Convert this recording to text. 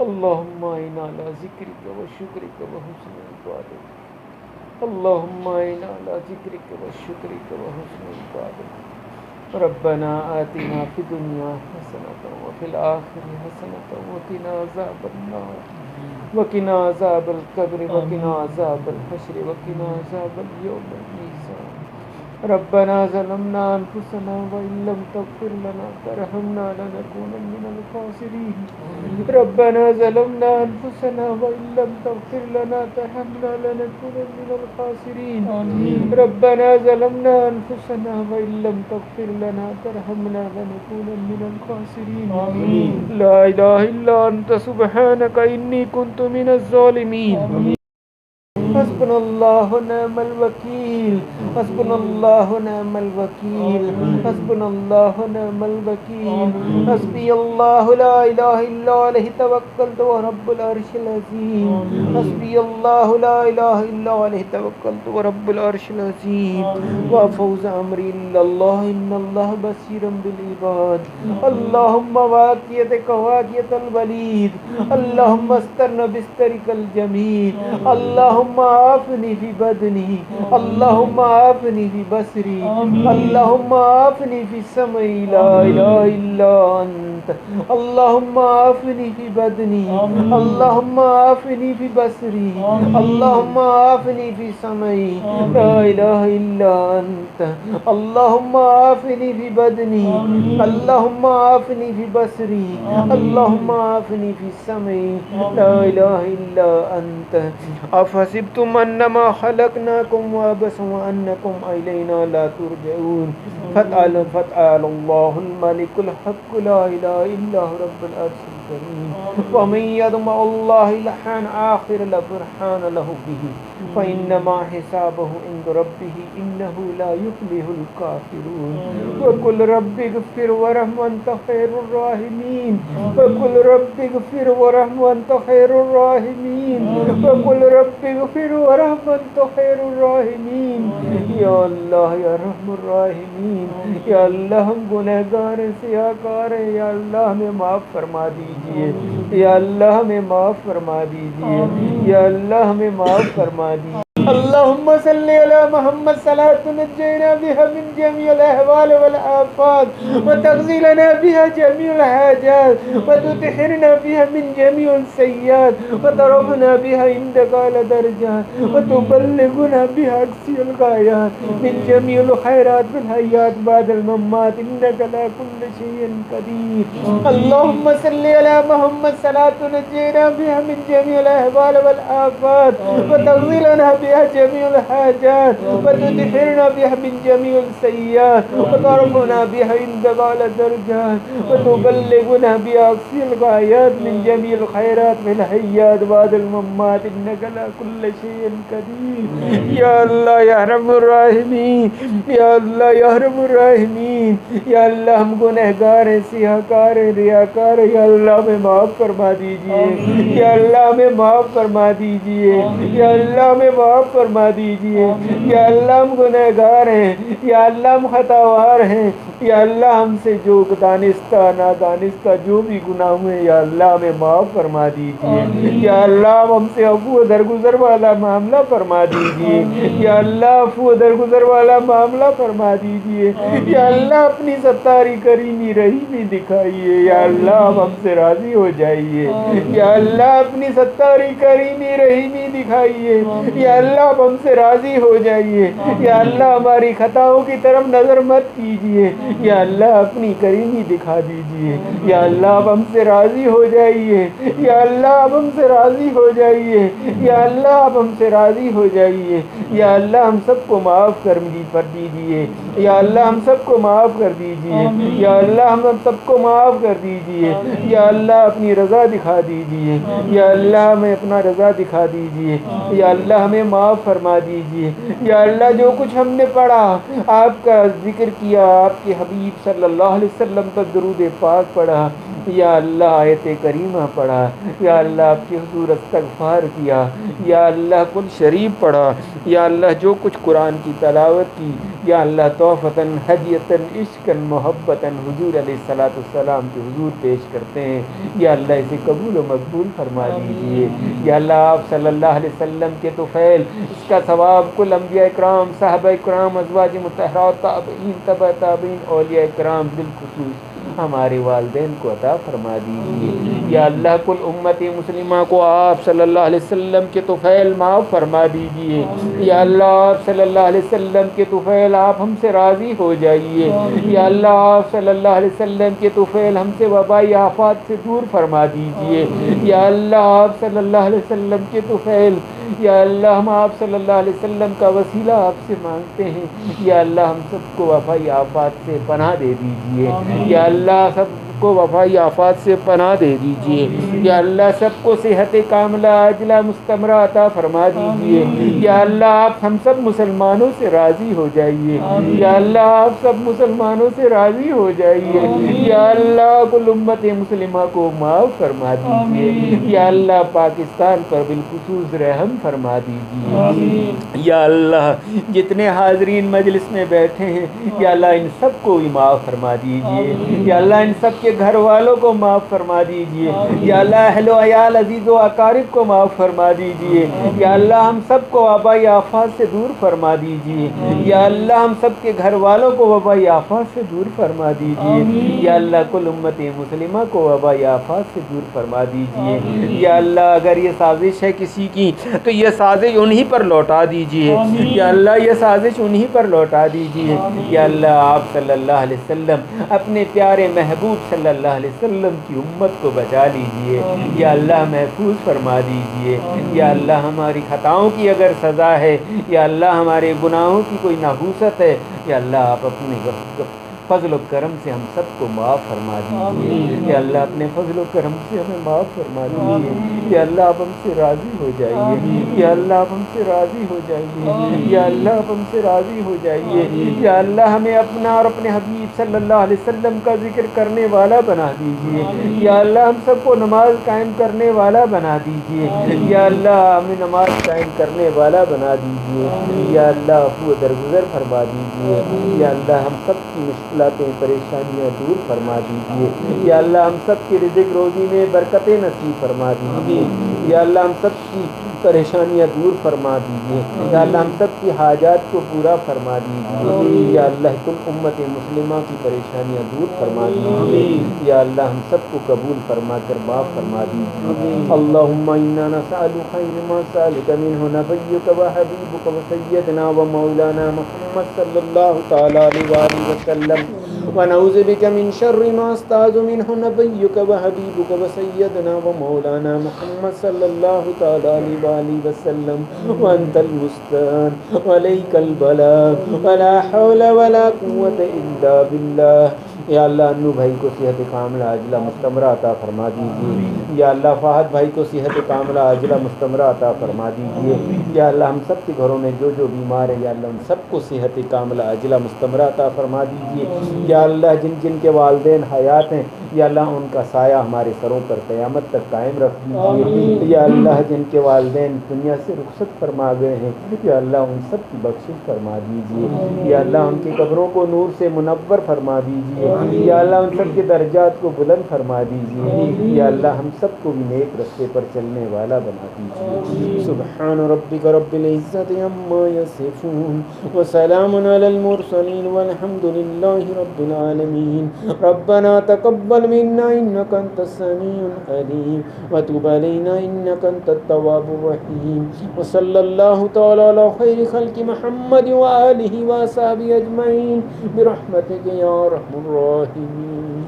اللهم إنا على ذكرك وشكرك وحسن عبادتك. اللهم إنا على ذكرك وشكرك وحسن عبادتك. ربنا آتنا في الدنيا حسنة وفي الآخرة حسنة وقنا عذاب النار وقنا عذاب القبر وقنا عذاب الحشر وقنا عذاب اليوم الميزان. ربنا ظلمنا أنفسنا وإن لم تغفر لنا وترحمنا لنكونن من الخاسرين. ربنا ظلمنا أنفسنا وإن لم تغفر لنا وترحمنا لنكونن من الخاسرين. ربنا ظلمنا أنفسنا وإن لم تغفر لنا وترحمنا لنكونن من الخاسرين. لا إله إلا أنت سبحانك إني كنت من الظالمين. حسبنا الله ونعم الوكيل. حسبنا الله ونعم الوكيل. حسبنا الله ونعم الوكيل. حسبي الله لا إله إلا عليه توكلت ورب العرش العظيم. حسبي الله لا إله إلا عليه توكلت ورب العرش العظيم. وفوز أمري إلا الله إن الله بصير بالعباد. اللهم واقيتك واقية الوليد. اللهم استرنا بسترك الجميل. اللهم عافني في بدني. اللهم عافني في بصري. اللهم عافني في سمعي. لا إله إلا أنت. اللهم عافني في بدني. اللهم عافني في بصري. اللهم عافني في سمعي. لا إله إلا أنت. اللهم عافني في بدني. اللهم عافني في بصري. اللهم عافني في سمعي. لا إله إلا أنت. أفحسبتم أنما خلقناكم عبثا وأنكم إلينا لا ترجعون. فتعالى الله الملك الحق لا إله إلا هو رب العرش الكريم. ومن يطمع الله لحان آخر لبرهان له به فإنما حسابه عند ربه إنه لا يفلح الكافرون. وقل رب اغفر وارحم وأنت خير الراحمين. وقل رب اغفر وارحم وأنت خير الراحمين. وقل رب اغفر وارحم وأنت خير الراحمين. یا اللہ یا رحم الراحمین. یا اللہ ہم گنہگار سیاکار ہیں. یا اللہ ہمیں معاف فرما دیجئے. یا اللہ ہمیں معاف فرما دیجئے. یا اللہ ہمیں معاف فرما دیجئے. اللهم صل على محمد صلاة تنجينا بها من جميع الأهوال والآفات وتقضي لنا بها جميع الحاجات وتطهرنا بها من جميع السيئات وترفعنا بها عندك على درجات وتبلغنا بها أقصى الغايات من جميع الخيرات في الحياة بعد الممات إنك على كل شيء قدير. اللهم صل على محمد صلاة تنجينا بها من جميع الأهوال والآفات وتقضي لنا بها جميع الحاجات وتدحرنا بها من جميع السيئات وترفعنا بها عندك على الدرجات وتبلغنا بها أقصى الغايات من جميع الخيرات في الحياة بعد الممات إنك على كل شيء قدير. یا اللہ یا ارحم الراحمین. یا اللہ یا ارحم الراحمین. یا اللہ ہم گنہگار ہیں سیاکار ہیں ریاکار ہیں. یا اللہ ہمیں معاف فرما دیجئے. یا اللہ ہمیں معاف فرما دیجئے. یا اللہ ہمیں معاف فرما دیجئے. یا اللہ ہم گنہگار ہیں. یا اللہ ہم خطاوار ہیں. یا اللہ ہم سے جو دانستہ نادانستہ جو بھی گناہ ہوئے یا اللہ ہمیں معاف فرما دیجئے. یا اللہ ہم سے عفو و درگزر والا معاملہ فرما دیجئے. یا اللہ عفو و درگزر والا معاملہ فرما دیجئے. یا اللہ اپنی ستاری کریمی رحیمی دکھائیے. یا اللہ ہم سے راضی ہو جائیے. یا اللہ اپنی ستاری کریمی رحیمی دکھائیے. یا اللہ ہم سے راضی ہو جائیے. یا اللہ ہماری خطاؤں کی طرف نظر مت کیجیے. یا اللہ اپنی کریمی دکھا دیجیے. یا اللہ ہم سے راضی ہو جائیے. یا اللہ ہم سے راضی ہو جائیے. یا اللہ ہم سے راضی ہو جائیے. یا اللہ ہم سب کو معاف کر دیجیے. یا اللہ ہم سب کو معاف کر دیجیے. یا اللہ ہم سب کو معاف کر دیجیے. یا اللہ اپنی رضا دکھا دیجیے. یا اللہ ہمیں اپنا رضا دکھا دیجیے. یا اللہ ہمیں معاف فرما دیجیے. یا اللہ جو کچھ ہم نے پڑھا آپ کا ذکر کیا آپ کے حبیب صلی اللہ علیہ وسلم پر درود پاک پڑھا. یا اللہ آیت کریمہ پڑھا. یا اللہ آپ کے حضور استغفار کیا. یا اللہ کل شریف پڑھا. یا اللہ جو کچھ قرآن کی تلاوت کی یا اللہ توفتاً ہدیتاً عشقاً محبتاً حضور علیہ الصلوۃ والسلام کے حضور پیش کرتے ہیں، یا اللہ اسے قبول و مقبول فرما دیجیے۔ یا اللہ آپ صلی اللہ علیہ وسلم کے طفیل، اس کا ثواب کل انبیاء اکرام، صحابہ اکرام، ازواج مطہرات، تابعین، تبع تابعین، اولیاء اکرام، بالخصوص ہمارے والدین کو عطا فرما دیجیے۔ یا اللہ کل امت مسلمہ کو آپ صلی اللہ علیہ وسلم کے طفیل معاف فرما دیجیے۔ یا اللہ آپ صلی اللہ علیہ وسلم کے طفیل آپ ہم سے راضی ہو جائیے۔ یا اللہ آپ صلی اللہ علیہ وسلم کے طفیل ہم سے وبائی آفات سے دور فرما دیجیے۔ یا اللہ آپ صلی اللہ علیہ وسلم کے طفیل، یا اللہ ہم آپ صلی اللہ علیہ وسلم کا وسیلہ آپ سے مانگتے ہیں، یا اللہ ہم سب کو وبائی آفات سے پناہ دے دیجیے۔ یا اللہ سب کو وبائی آفات سے پناہ دے دیجیے۔ یا اللہ سب کو صحت کاملہ عاجلہ مستمرہ عطا فرما دیجیے۔ یا اللہ آپ ہم سب مسلمانوں سے راضی ہو جائیے۔ یا اللہ آپ سب مسلمانوں سے راضی ہو جائیے۔ یا اللہ کل امت مسلمہ کو معاف فرما دیجیے۔ یا اللہ پاکستان پر بالخصوص رحم فرما دیجیے۔ یا اللہ جتنے حاضرین مجلس میں بیٹھے ہیں، یا اللہ ان سب کو بھی معاف فرما دیجیے۔ یا اللہ ان سب کے گھر والوں کو معاف فرما دیجیے۔ یا اللہ اہل و عیال عزیز و اقارب کو معاف فرما دیجیے۔ یا اللہ ہم سب کو وبائی آفات سے دور فرما دیجیے۔ یا اللہ ہم سب کے گھر والوں کو وبائی آفات سے دور فرما دیجیے۔ یا اللہ کل امت مسلمہ کو وبائی آفات سے دور فرما دیجیے۔ یا اللہ اگر یہ سازش ہے کسی کی تو یہ سازش انہی پر لوٹا دیجیے۔ یا اللہ یہ سازش انہی پر لوٹا دیجیے۔ یا اللہ آپ صلی اللہ علیہ وسلم اپنے پیارے محبوب صلی اللہ علیہ وسلم کی امت کو بچا لیجیے۔ یا اللہ محفوظ فرما دیجیے۔ یا اللہ ہماری خطاؤں کی اگر سزا ہے، یا اللہ ہمارے گناہوں کی کوئی نحوست ہے، یا اللہ آپ اپنے فضل و کرم سے ہم سب کو معاف فرما دیجیے۔ یا اللہ اپنے فضل و کرم سے ہمیں معاف فرما دیجیے۔ یا اللہ آپ ہم سے راضی ہو جائیے۔ یا اللہ آپ ہم سے راضی ہو جائیے۔ یا اللہ آپ ہم سے راضی ہو جائیے۔ یا اللہ ہمیں اپنا اور اپنے حبیب صلی اللہ علیہ وسلم کا ذکر کرنے والا بنا دیجیے۔ یا اللہ ہم سب کو نماز قائم کرنے والا بنا دیجیے۔ یا اللہ ہمیں نماز قائم کرنے والا بنا دیجیے۔ یا اللہ عفو و درگزر فرما دیجیے۔ یا اللہ ہم سب کی مشکلاتیں پریشانیاں دور فرما دیجیے۔ یا اللہ ہم سب کی رزق روزی میں برکتیں نصیب فرما دیجیے۔ یا اللہ ہم سب کی پریشانیاں دور فرما دیجیے۔ یا اللہ ہم سب کی حاجات کو پورا فرما دیجیے۔ یا اللہ کل امت مسلمہ کی پریشانیاں دور فرما دیجیے۔ یا اللہ ہم سب کو قبول فرما کر معاف فرما دیجیے۔ اللہم انا نسألک خیر ما سألک منہ نبیک و حبیبک و سیدنا و مولانا محمد صلی اللہ تعالی علیہ وآلہ وسلم، ونعوذ بک من شر ما استعاذ منہ نبیک و حبیبک و سیدنا و مولانا محمد صلی اللہ تعالی علیہ وآلہ وسلم، وانت المستعان وعلیک البلاغ ولا حول ولا قوة الا باللہ۔ یا اللہ انو بھائی کو صحت کاملہ عاجلہ مستمرہ عطا فرما دیجیے۔ یا اللہ فہد بھائی کو صحت کاملہ عاجلہ مستمرہ عطا فرما دیجیے۔ یا اللہ ہم سب کے گھروں میں جو جو بیمار ہیں، یا اللہ ان سب کو صحت کاملہ عاجلہ مستمرہ عطا فرما دیجیے۔ یا اللہ جن جن کے والدین حیات ہیں، یا اللہ ان کا سایہ ہمارے سروں پر قیامت تک قائم رکھ دیجیے۔ یا اللہ جن کے والدین دنیا سے رخصت فرما گئے ہیں، یا اللہ ان سب کی بخشش فرما دیجیے۔ یا اللہ ان کی قبروں کو نور سے منور فرما دیجیے۔ یا اللہ ان سب کے درجات کو بلند فرما دیجیے۔ یا اللہ ہم سب کو بھی نیک رستے پر چلنے والا بنا دیجیے۔ سبحان ربک رب العزت عما یصفون وسلام علی المرسلین والحمد للہ رب العالمین۔ ربنا تقبل منا انک انت السمیع العلیم وتب علینا انک انت التواب الرحیم، وصلی اللہ تعالی علی خیر خلق محمد وآلہ وصحبہ اجمعین برحمتک یا ارحم الراحمین۔